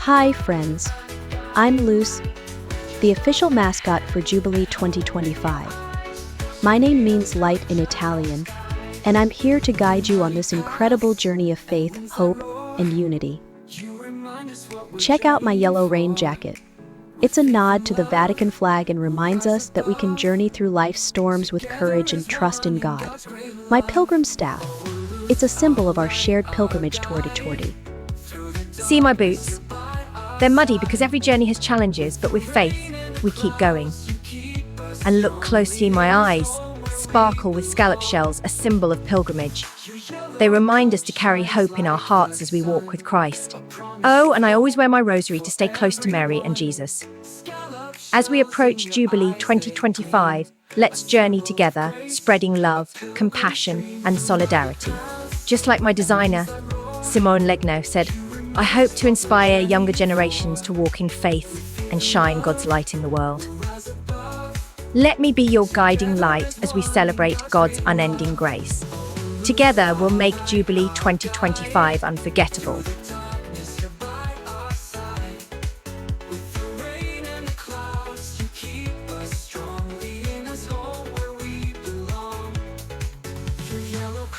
Hi, friends. I'm Luce, the official mascot for Jubilee 2025. My name means light in Italian, and I'm here to guide you on this incredible journey of faith, hope, and unity. Check out my yellow rain jacket. It's a nod to the Vatican flag and reminds us that we can journey through life's storms with courage and trust in God. My pilgrim staff. It's a symbol of our shared pilgrimage toward eternity. See my boots? They're muddy because every journey has challenges, but with faith, we keep going. And look closely in my eyes, sparkle with scallop shells, a symbol of pilgrimage. They remind us to carry hope in our hearts as we walk with Christ. Oh, and I always wear my rosary to stay close to Mary and Jesus. As we approach Jubilee 2025, let's journey together, spreading love, compassion, and solidarity. Just like my designer, Simone Legno, said, I hope to inspire younger generations to walk in faith and shine God's light in the world. Let me be your guiding light as we celebrate God's unending grace. Together, we'll make Jubilee 2025 unforgettable.